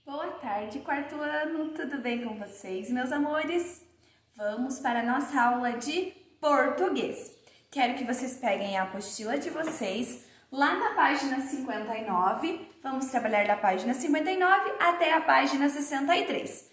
Boa tarde, quarto ano, tudo bem com vocês, meus amores? Vamos para a nossa aula de português. Quero que vocês peguem a apostila de vocês, lá na página 59, vamos trabalhar da página 59 até a página 63,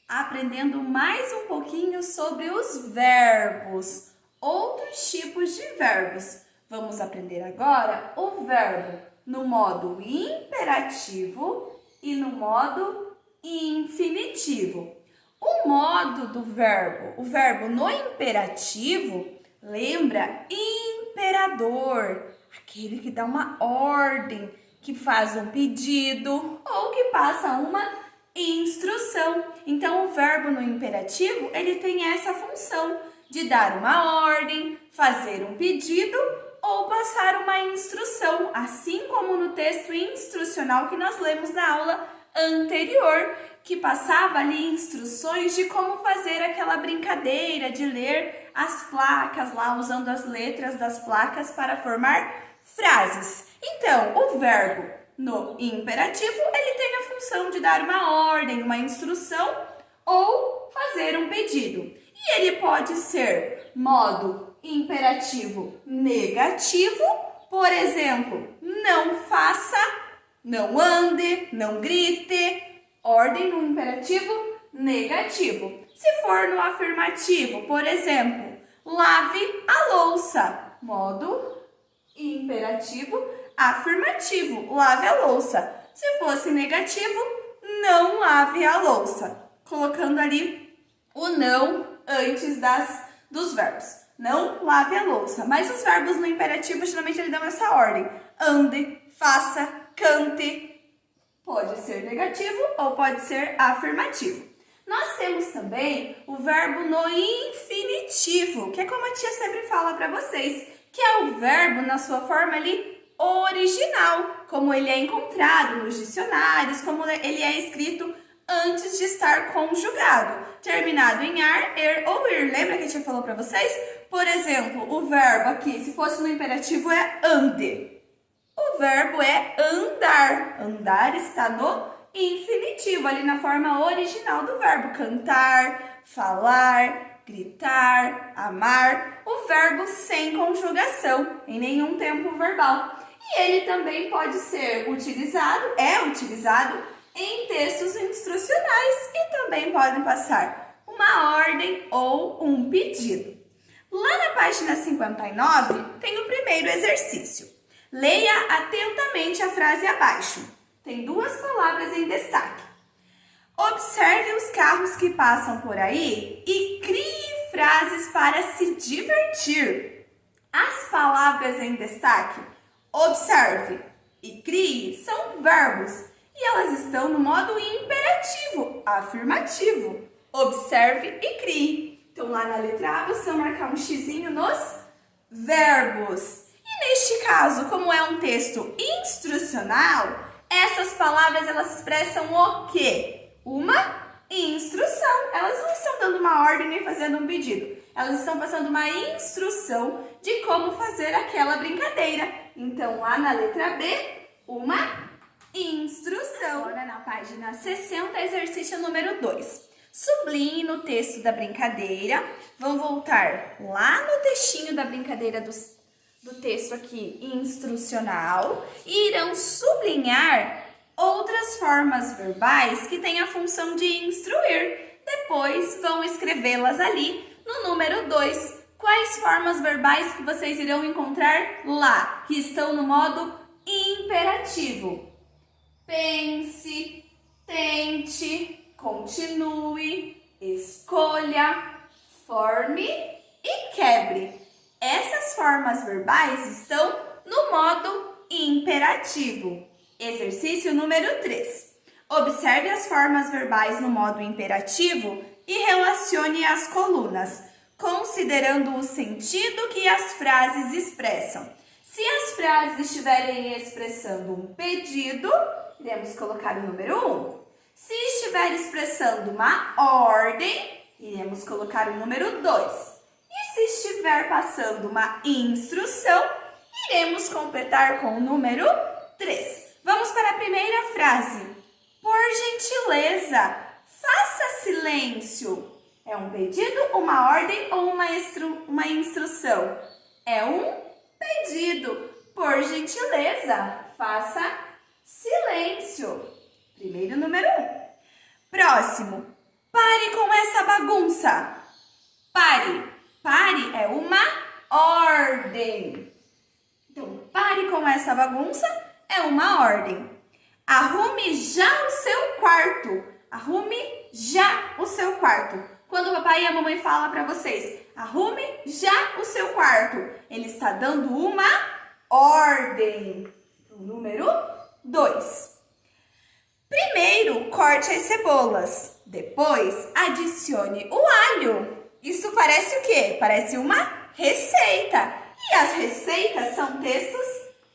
aprendendo mais um pouquinho sobre os verbos, outros tipos de verbos. Vamos aprender agora o verbo no modo imperativo e no modo infinitivo. O modo do verbo, o verbo no imperativo, lembra imperador, aquele que dá uma ordem, que faz um pedido ou que passa uma instrução. Então, o verbo no imperativo, ele tem essa função de dar uma ordem, fazer um pedido ou passar uma instrução, assim como no texto instrucional que nós lemos na aula anterior, que passava ali instruções de como fazer aquela brincadeira de ler as placas lá, usando as letras das placas para formar frases. Então, o verbo no imperativo, ele tem a função de dar uma ordem, uma instrução ou fazer um pedido. E ele pode ser modo imperativo negativo, por exemplo, não faça, não ande, não grite, ordem no imperativo negativo. Se for no afirmativo, por exemplo, lave a louça, modo imperativo afirmativo, lave a louça. Se fosse negativo, não lave a louça, colocando ali o não antes dos verbos. Não lave a louça. Mas os verbos no imperativo, geralmente, eles dão essa ordem. Ande, faça, cante. Pode ser negativo ou pode ser afirmativo. Nós temos também o verbo no infinitivo, que é como a tia sempre fala para vocês, que é o verbo na sua forma ali original, como ele é encontrado nos dicionários, como ele é escrito antes de estar conjugado, terminado em ar, er ou ir. Lembra que a tia falou para vocês? Por exemplo, o verbo aqui, se fosse no imperativo, é ande. O verbo é andar. Andar está no infinitivo, ali na forma original do verbo. Cantar, falar, gritar, amar. O verbo sem conjugação, em nenhum tempo verbal. E ele também pode ser utilizado, é utilizado em textos instrucionais e também podem passar uma ordem ou um pedido. Lá na página 59 tem o primeiro exercício. Leia atentamente a frase abaixo. Tem duas palavras em destaque. Observe os carros que passam por aí e crie frases para se divertir. As palavras em destaque, observe e crie, são verbos. E elas estão no modo imperativo, afirmativo. Observe e crie. Então, lá na letra A, você vai marcar um xizinho nos verbos. E neste caso, como é um texto instrucional, essas palavras, elas expressam o quê? Uma instrução. Elas não estão dando uma ordem nem fazendo um pedido. Elas estão passando uma instrução de como fazer aquela brincadeira. Então, lá na letra B, uma instrução. Agora na página 60, exercício número 2. Sublinhe no texto da brincadeira. Vão voltar lá no textinho da brincadeira do texto aqui instrucional e irão sublinhar outras formas verbais que têm a função de instruir. Depois vão escrevê-las ali no número 2. Quais formas verbais que vocês irão encontrar lá, que estão no modo imperativo? Pense, tente, continue, escolha, forme e quebre. Essas formas verbais estão no modo imperativo. Exercício número 3. Observe as formas verbais no modo imperativo e relacione as colunas, considerando o sentido que as frases expressam. Se as frases estiverem expressando um pedido, iremos colocar o número 1. Se estiver expressando uma ordem, iremos colocar o número 2. E se estiver passando uma instrução, iremos completar com o número 3. Vamos para a primeira frase. Por gentileza. gentileza, faça silêncio. É um pedido, uma ordem ou uma instrução? É um pedido. Por gentileza, faça silêncio. Primeiro número 1. Próximo. Pare com essa bagunça. Pare. Pare é uma ordem. Então, pare com essa bagunça é uma ordem. Arrume já o seu quarto. Arrume já o seu quarto. Quando o papai e a mamãe falam para vocês, arrume já o seu quarto, ele está dando uma ordem. Número 2. Primeiro, corte as cebolas. Depois, adicione o alho. Isso parece o quê? Parece uma receita. E as receitas são textos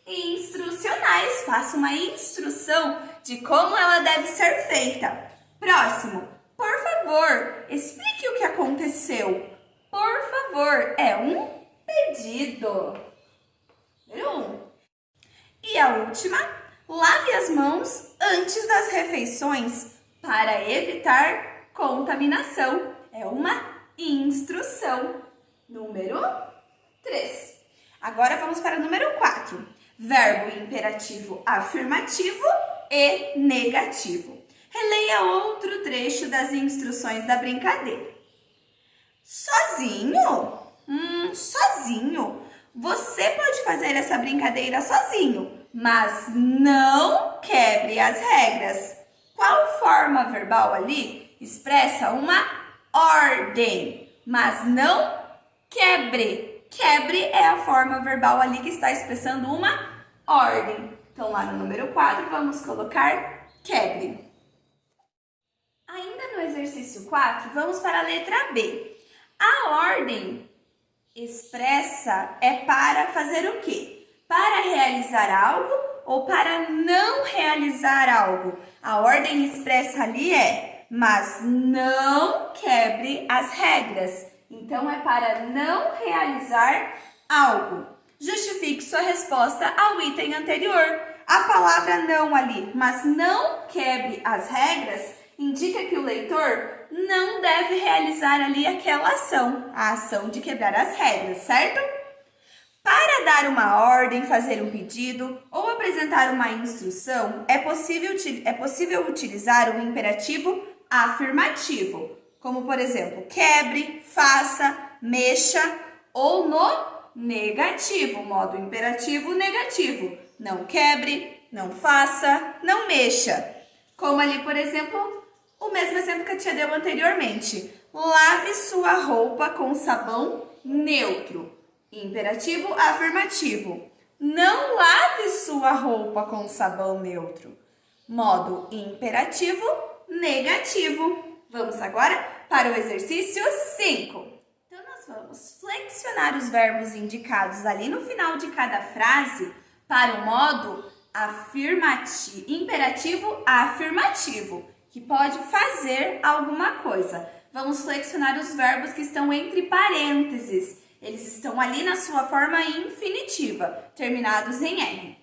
instrucionais. Faça uma instrução de como ela deve ser feita. Próximo. Por favor, explique o que aconteceu. Por favor, é um pedido. Número 1. E a última, lave as mãos antes das refeições para evitar contaminação. É uma instrução. Número 3. Agora vamos para o número 4. Verbo imperativo afirmativo e negativo. Releia outro trecho das instruções da brincadeira. Sozinho? Sozinho. Você pode fazer essa brincadeira sozinho, mas não quebre as regras. Qual forma verbal ali expressa uma ordem, mas não quebre. Quebre é a forma verbal ali que está expressando uma ordem. Então, lá no número 4, vamos colocar quebre. Ainda no exercício 4, vamos para a letra B. A ordem expressa é para fazer o quê? Para realizar algo ou para não realizar algo? A ordem expressa ali é, mas não quebre as regras. Então, é para não realizar algo. Justifique sua resposta ao item anterior. A palavra não ali, mas não quebre as regras, indica que o leitor não deve realizar ali aquela ação, a ação de quebrar as regras, certo? Para dar uma ordem, fazer um pedido ou apresentar uma instrução, é possível utilizar o imperativo afirmativo, como por exemplo, quebre, faça, mexa, ou no negativo, modo imperativo negativo. Não quebre, não faça, não mexa. Como ali, por exemplo, o mesmo exemplo que a tia deu anteriormente. Lave sua roupa com sabão neutro. Imperativo afirmativo. Não lave sua roupa com sabão neutro. Modo imperativo negativo. Vamos agora para o exercício 5. Então, nós vamos flexionar os verbos indicados ali no final de cada frase para o modo imperativo afirmativo, que pode fazer alguma coisa. Vamos flexionar os verbos que estão entre parênteses. Eles estão ali na sua forma infinitiva, terminados em R.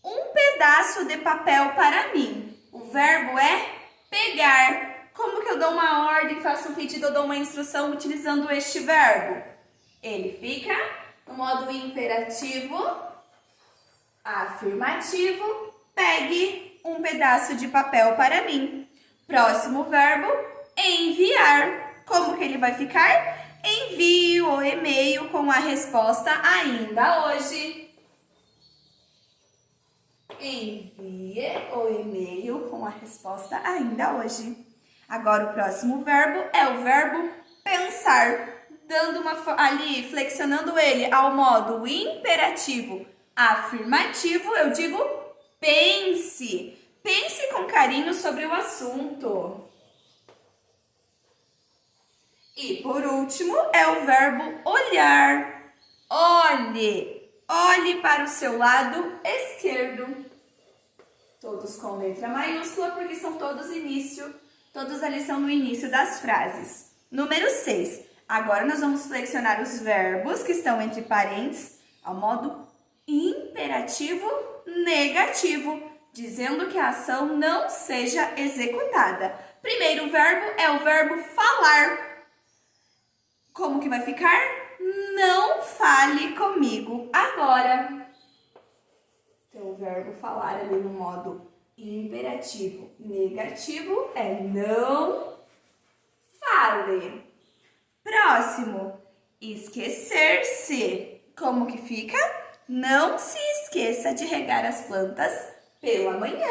Um pedaço de papel para mim. O verbo é pegar. Como que eu dou uma ordem, faço um pedido, eu dou uma instrução utilizando este verbo? Ele fica no modo imperativo afirmativo. Pegue um pedaço de papel para mim. Próximo verbo, enviar. Como que ele vai ficar? Envie o e-mail com a resposta ainda hoje. Envie o e-mail com a resposta ainda hoje. Agora o próximo verbo é o verbo pensar, ali flexionando ele ao modo imperativo afirmativo, eu digo pense. Pense com carinho sobre o assunto. E por último é o verbo olhar. Olhe. Olhe para o seu lado esquerdo. Todos com letra maiúscula porque são todos ali são no início das frases. Número 6. Agora nós vamos flexionar os verbos que estão entre parênteses ao modo imperativo negativo. dizendo que a ação não seja executada. Primeiro verbo é o verbo falar. Como que vai ficar? Não fale comigo agora. Então, o verbo falar ali no modo imperativo negativo é não fale. Próximo, esquecer-se. Como que fica? Não se esqueça de regar as plantas pela manhã.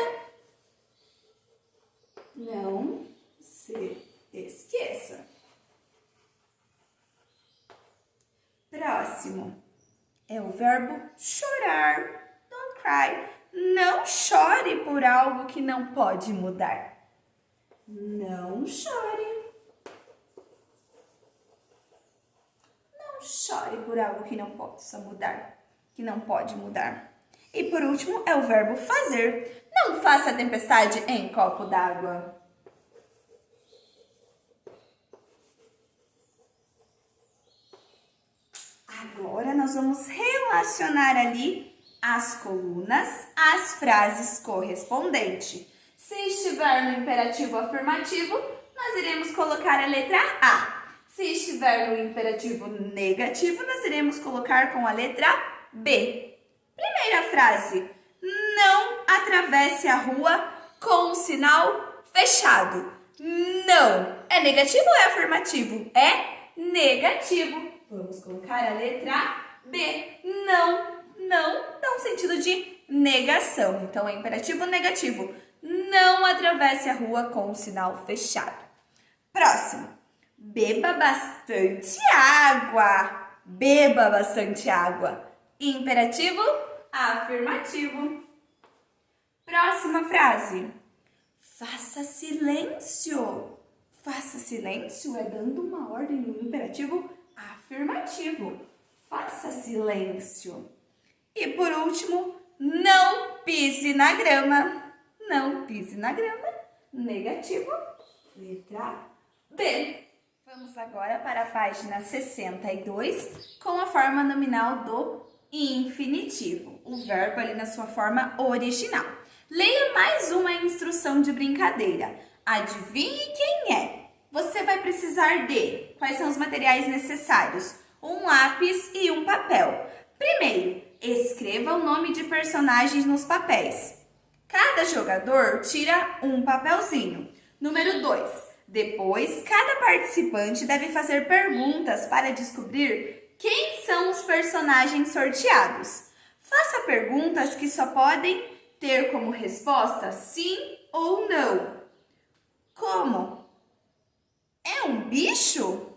Não se esqueça. Próximo é o verbo chorar. Don't cry. Não chore por algo que não pode mudar. Não chore. Não chore por algo que não possa mudar, que não pode mudar. E por último é o verbo fazer. Não faça tempestade em copo d'água. Agora nós vamos relacionar ali as colunas às frases correspondentes. Se estiver no imperativo afirmativo, nós iremos colocar a letra A. Se estiver no imperativo negativo, nós iremos colocar com a letra B. Primeira frase: não atravesse a rua com o sinal fechado. Não. É negativo ou é afirmativo? É negativo. Vamos colocar a letra B. Não. Não dá um sentido de negação. Então, é imperativo negativo. Não atravesse a rua com o sinal fechado. Próximo. Beba bastante água. Beba bastante água. Imperativo afirmativo. Próxima frase. Faça silêncio. Faça silêncio é dando uma ordem no imperativo afirmativo. Faça silêncio. E por último, não pise na grama. Não pise na grama. Negativo. Letra B. Vamos agora para a página 62 com a forma nominal do infinitivo. O verbo ali na sua forma original. Leia mais uma instrução de brincadeira. Adivinhe quem é. Você vai precisar de... Quais são os materiais necessários? Um lápis e um papel. Primeiro, escreva o nome de personagens nos papéis. Cada jogador tira um papelzinho. Número 2. Depois, cada participante deve fazer perguntas para descobrir quem são os personagens sorteados. Faça perguntas que só podem ter como resposta sim ou não. Como? É um bicho?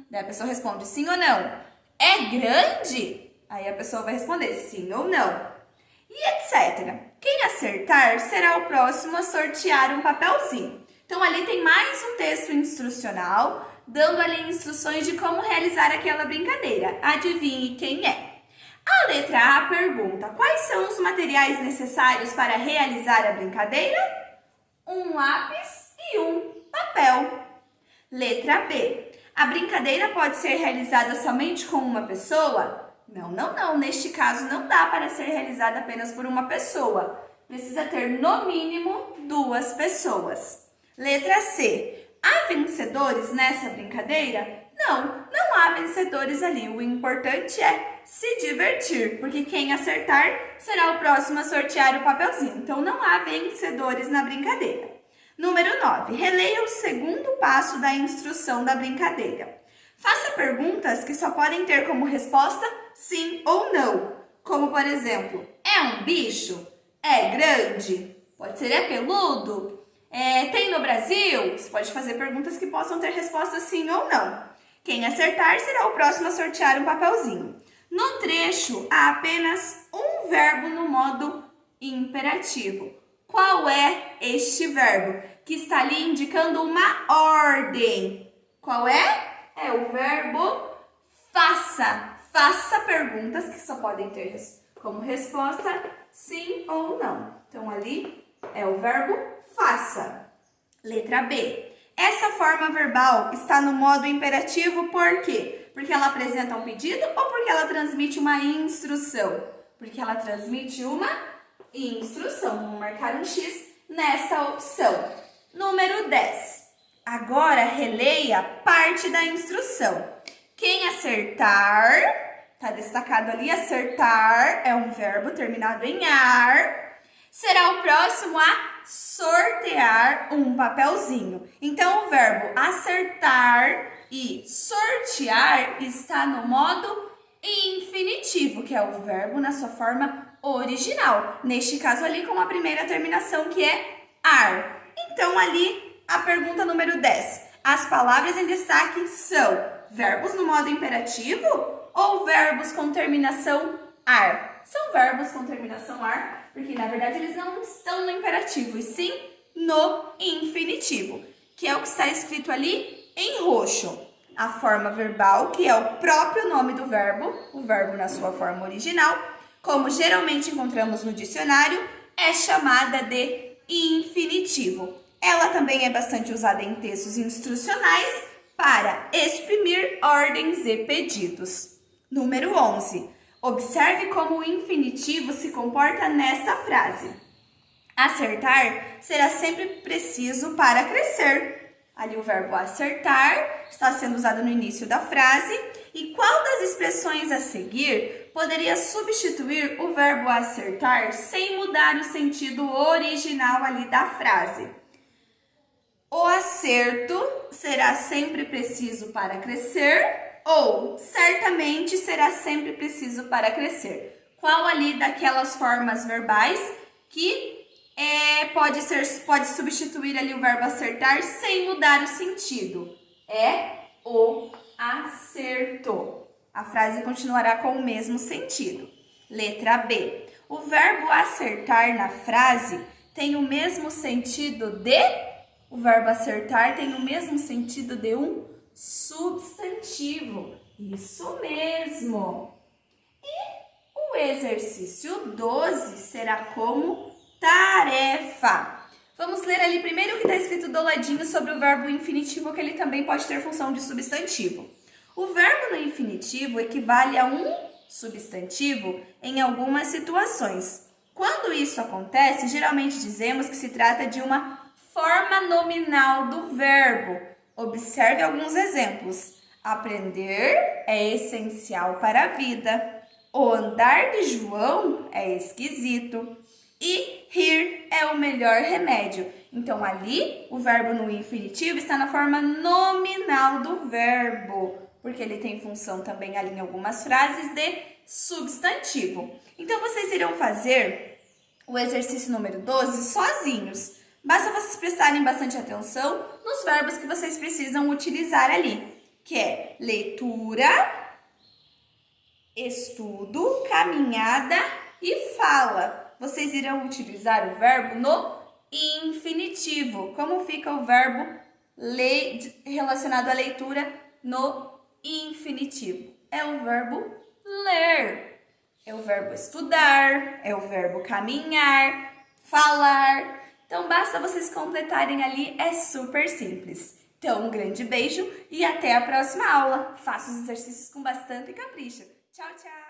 Daí a pessoa responde sim ou não. É grande? Aí a pessoa vai responder sim ou não. E etc. Quem acertar será o próximo a sortear um papelzinho. Então ali tem mais um texto instrucional, dando ali instruções de como realizar aquela brincadeira. Adivinhe quem é. A letra A pergunta: quais são os materiais necessários para realizar a brincadeira? Um lápis e um papel. Letra B. A brincadeira pode ser realizada somente com uma pessoa? Não. Neste caso, não dá para ser realizada apenas por uma pessoa. Precisa ter, no mínimo, 2 pessoas. Letra C. Há vencedores nessa brincadeira? Não há vencedores ali. O importante é se divertir, porque quem acertar será o próximo a sortear o papelzinho. Então, não há vencedores na brincadeira. Número 9. Releia o segundo passo da instrução da brincadeira. Faça perguntas que só podem ter como resposta sim ou não. Como, por exemplo, é um bicho? É grande? Pode ser é peludo? Tem no Brasil? Você pode fazer perguntas que possam ter resposta sim ou não. Quem acertar será o próximo a sortear um papelzinho. No trecho, há apenas um verbo no modo imperativo. Qual é este verbo? Que está ali indicando uma ordem. Qual é? É o verbo faça. Faça perguntas que só podem ter como resposta sim ou não. Então, ali é o verbo faça. Letra B. Essa forma verbal está no modo imperativo por quê? Porque ela apresenta um pedido ou porque ela transmite uma instrução? Porque ela transmite uma instrução. Vamos marcar um X nesta opção. Número 10. Agora, releia parte da instrução. Quem acertar, tá destacado ali, acertar é um verbo terminado em ar, será o próximo a sortear um papelzinho. Então, o verbo acertar e sortear está no modo infinitivo, que é o verbo na sua forma original. Neste caso ali, com a primeira terminação, que é ar. Então, ali, a pergunta número 10. As palavras em destaque são verbos no modo imperativo ou verbos com terminação ar? São verbos com terminação ar, porque na verdade eles não estão no imperativo, e sim no infinitivo, que é o que está escrito ali em roxo. A forma verbal, que é o próprio nome do verbo, o verbo na sua forma original, como geralmente encontramos no dicionário, é chamada de infinitivo. Ela também é bastante usada em textos instrucionais para exprimir ordens e pedidos. Número 11. Observe como o infinitivo se comporta nesta frase. Acertar será sempre preciso para crescer. Ali o verbo acertar está sendo usado no início da frase. E qual das expressões a seguir poderia substituir o verbo acertar sem mudar o sentido original ali da frase? O acerto será sempre preciso para crescer ou certamente será sempre preciso para crescer. Qual ali daquelas formas verbais que pode substituir ali o verbo acertar sem mudar o sentido? É o acerto. A frase continuará com o mesmo sentido. Letra B. O verbo acertar na frase tem o mesmo sentido de... O verbo acertar tem o mesmo sentido de um substantivo. Isso mesmo. E o exercício 12 será como tarefa. Vamos ler ali primeiro o que está escrito do ladinho sobre o verbo infinitivo, que ele também pode ter função de substantivo. O verbo no infinitivo equivale a um substantivo em algumas situações. Quando isso acontece, geralmente dizemos que se trata de uma forma nominal do verbo. Observe alguns exemplos. Aprender é essencial para a vida. O andar de João é esquisito. E rir é o melhor remédio. Então, ali, o verbo no infinitivo está na forma nominal do verbo, porque ele tem função também ali em algumas frases de substantivo. Então, vocês irão fazer o exercício número 12 sozinhos. Basta vocês prestarem bastante atenção nos verbos que vocês precisam utilizar ali, que é leitura, estudo, caminhada e fala. Vocês irão utilizar o verbo no infinitivo. Como fica o verbo relacionado à leitura no infinitivo? É o verbo ler. É o verbo estudar, é o verbo caminhar, falar. Então, basta vocês completarem ali, é super simples. Então, um grande beijo e até a próxima aula. Faça os exercícios com bastante capricho. Tchau, tchau!